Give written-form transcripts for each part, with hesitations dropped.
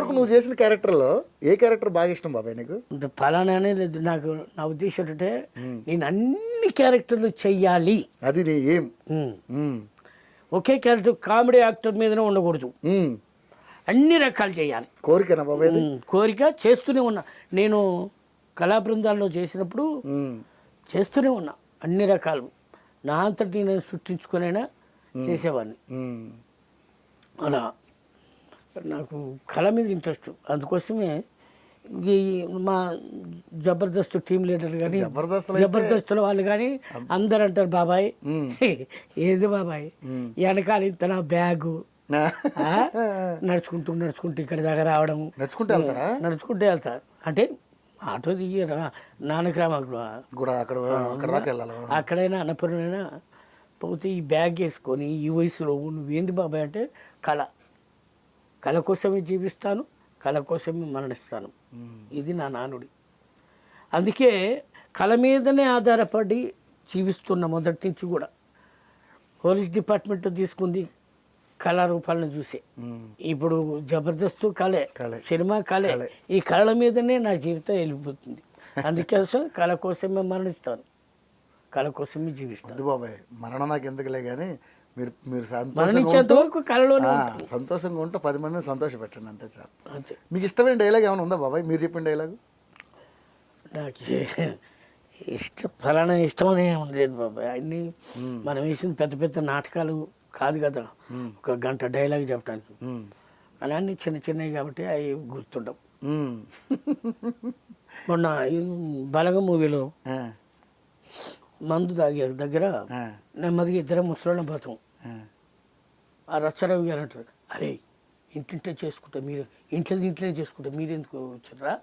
వరకు నువ్వు చేసిన క్యారెక్టర్లో ఏ క్యారెక్టర్ బాగా ఇష్టం బాబాయ్ నీకు? అంటే ఫలానా అనేది నాకు నా ఉద్దేశం ఏంటంటే నేను అన్ని క్యారెక్టర్లు చెయ్యాలి. అది నీ ఏం? ఒకే క్యారెక్టర్ కామెడీ యాక్టర్ మీదనే ఉండకూడదు, అన్ని రకాలు చేయాలి. కోరికనా బాబాయ్? కోరిక చేస్తూనే ఉన్నా. నేను కళా బృందాల్లో చేసినప్పుడు చేస్తూనే ఉన్నా అన్ని రకాలు. నా అంతటి నేను సృష్టించుకునైనా చేసేవాడిని. అలా నాకు కళ మీద ఇంట్రెస్ట్. అందుకోసమే ఈ మా జబర్దస్త్ టీం లీడర్ కానీ జబర్దస్త్లో వాళ్ళు కానీ అందరు అంటారు, బాబాయ్ ఏది బాబాయ్ వెనకాల ఇంత నా బ్యాగు నడుచుకుంటూ ఇక్కడి దాకా రావడము. నడుచుకుంటే వెళ్తారు అంటే ఆటో దిగి నానక్రామ అక్కడైనా అన్నపూర్ణైనా పోతే ఈ బ్యాగ్ వేసుకొని ఈ వయసులో నువ్వేంది బాబాయ్ అంటే కళ కోసమే జీవిస్తాను, కళ కోసమే మరణిస్తాను. ఇది నా నానుడి. అందుకే కళ మీదనే ఆధారపడి జీవిస్తున్న మొదటి నుంచి కూడా. పోలీస్ డిపార్ట్మెంట్ తీసుకుంది కళా రూపాలను చూసే. ఇప్పుడు జబర్దస్త్ కళే, సినిమా కళే. ఈ కళల మీదనే నా జీవితం వెళ్ళిపోతుంది. అందుకోసం కళ కోసమే మరణిస్తాను, కళ కోసమే జీవిస్తాను. బాబాయ్ మరణం నాకు ఎందుకులే కానీ మీరు మరణించేంత వరకు కళలోనే సంతోషంగా ఉంటే 10 మందిని సంతోష పెట్టండి అంతే చాలు. మీకు ఇష్టమైన డైలాగ్ ఏమైనా ఉందా బాబాయ్? మీరు చెప్పిన డైలాగ్ నాకు ఫలానా ఇష్టమనే లేదు బాబాయ్. అన్నీ మనం వేసిన పెద్ద పెద్ద నాటకాలు కాదు కదా 1 గంట డైలాగ్ చెప్పడానికి. అలా అన్నీ చిన్న చిన్నవి కాబట్టి అవి గుర్తుండవు. మొన్న బలగం మూవీలో మందు తాగే దగ్గర నెమ్మదిగా ఇద్దరం ముసలోళ్ళం పోతాం. ఆ రచ్చరవి గారు అంటారు, అరే ఇంటింటే చేసుకుంటా మీరు ఇంట్లోనే చేసుకుంటా మీరు ఎందుకు వచ్చారా?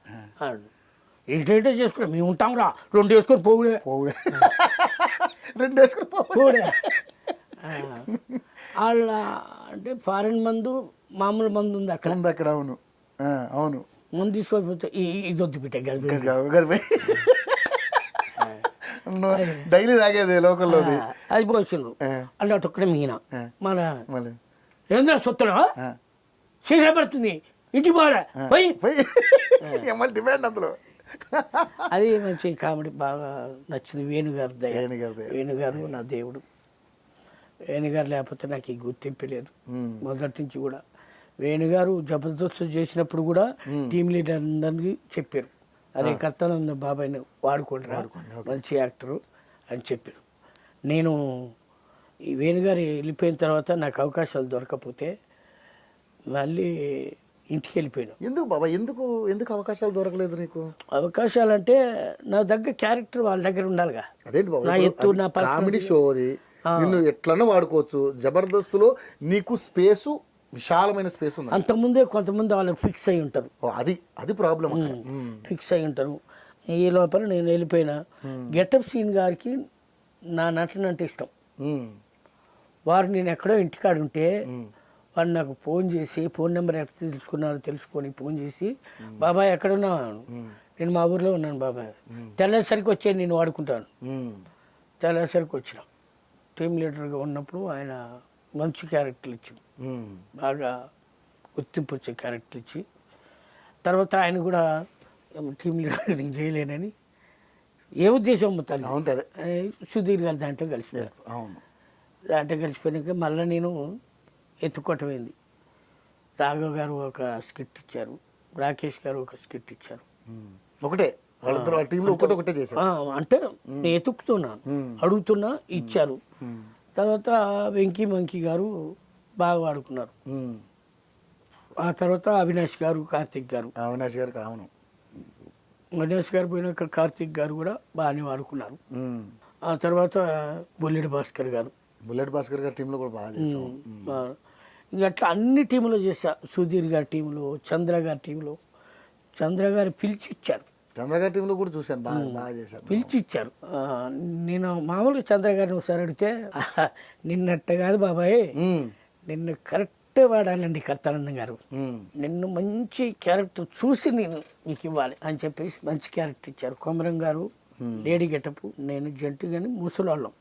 ఇంటింటే చేసుకుంటా మేము ఉంటాం రా 2 వేసుకొని పోవుడే 2 వేసుకొని పోవుడే. వాళ్ళ అంటే ఫారెన్ మందు మామూలు మందు ఉంది అక్కడ. అవును అవును. ముందు తీసుకొని పోతే ఇది వద్దు బిడ్డ డైలీ తాగేది లోకల్లో అది పోసిండ్రు. అంటే అటు ఒక్కడే మీన మన ఏంద్రా సొత్తుడా శీఘ్ర పడుతుంది ఇంటికి పోరా పోయి డిమాండ్ అందులో. అది మంచి కామెడీ బాగా నచ్చింది. వేణుగారు నా దేవుడు. వేణుగారు లేకపోతే నాకు ఈ గుర్తింపు లేదు మొదటి నుంచి కూడా. వేణుగారు జబర్దస్త్ చేసినప్పుడు కూడా టీం లీడర్ అందరికీ చెప్పారు, అరే కర్తానంద బాబాయ్ని వాడుకోండి మంచి యాక్టరు అని చెప్పారు. నేను ఈ వేణుగారు వెళ్ళిపోయిన తర్వాత నాకు అవకాశాలు దొరకకపోతే మళ్ళీ ఇంటికి వెళ్ళిపోయాను. ఎందుకు బాబా ఎందుకు అవకాశాలు దొరకలేదు నీకు? అవకాశాలు అంటే నా దగ్గర క్యారెక్టర్ వాళ్ళ దగ్గర ఉండాలిగా. అదేంటి బాబా, నా ఎత్తు నా కామెడీ షో అది నిన్ను ఎట్లన్నా వాడుకోవచ్చు. జబర్దస్త్లో నీకు స్పేసు విశాలమైన స్పేస్ ఉంది. అంతకుముందే కొంతమంది వాళ్ళకి ఫిక్స్ అయి ఉంటారు. అది ప్రాబ్లం. ఫిక్స్ అయి ఉంటారు. ఈ లోపల నేను వెళ్ళిపోయినా. గెటప్ సీన్ గారికి నా నటన అంటే ఇష్టం. వారు నేను ఎక్కడో ఇంటికాడ ఉంటే వాడు నాకు ఫోన్ చేసి ఫోన్ నెంబర్ ఎక్కడ తెలుసుకున్నారో తెలుసుకొని ఫోన్ చేసి, బాబాయ్ ఎక్కడున్నావు? నేను మా ఊర్లో ఉన్నాను బాబాయ్, తెల్లేసరికి వచ్చే నేను వాడుకుంటాను. తెల్లేసరికి వచ్చిన టీం లీడర్గా ఉన్నప్పుడు ఆయన మంచి క్యారెక్టర్లు ఇచ్చి బాగా గుర్తింపు వచ్చే క్యారెక్టర్ ఇచ్చి, తర్వాత ఆయన కూడా టీం లీడర్ నేను చేయలేనని ఏ ఉద్దేశం మొత్తాన్ని సుధీర్ గారు దాంట్లో కలిసిపోయారు. దాంట్లో కలిసిపోయాక మళ్ళీ నేను ఎత్తుకోవటమైంది. రాఘవ్ గారు ఒక స్కిట్ ఇచ్చారు, రాకేష్ గారు ఒక స్కిట్ ఇచ్చారు. అంటే నేను ఎత్తుకుతున్నాను, అడుగుతున్నా, ఇచ్చారు. తర్వాత వెంకీ మంకీ గారు బాగా వాడుకున్నారు. ఆ తర్వాత అవినాష్ గారు, కార్తిక్ గారు. అవినాష్ గారు పోయినాక కార్తిక్ గారు కూడా బాగానే వాడుకున్నారు. ఆ తర్వాత బుల్లెట్ భాస్కర్ గారు టీంలో కూడా బాగా ఇంకా అట్లా అన్ని టీంలో చేశా. సుధీర్ గారి టీంలో, చంద్ర గారి టీంలో. చంద్ర గారు పిలిచి ఇచ్చారు. చంద్రగారి టీంలో కూడా చూశాను, బాగా చేశారు, పిలిచి ఇచ్చారు. నేను మామూలుగా చంద్ర గారిని ఒకసారి అడిగితే, నిన్నట్ట కాదు బాబాయ్, నిన్ను కరెక్ట్ వాడాలండి కర్తానందం గారు, నిన్ను మంచి క్యారెక్టర్ చూసి నేను నీకు ఇవ్వాలి అని చెప్పేసి మంచి క్యారెక్టర్ ఇచ్చారు. కొమరం గారు లేడీ గెటప్, నేను జంటు కానీ ముసలాళ్ళం.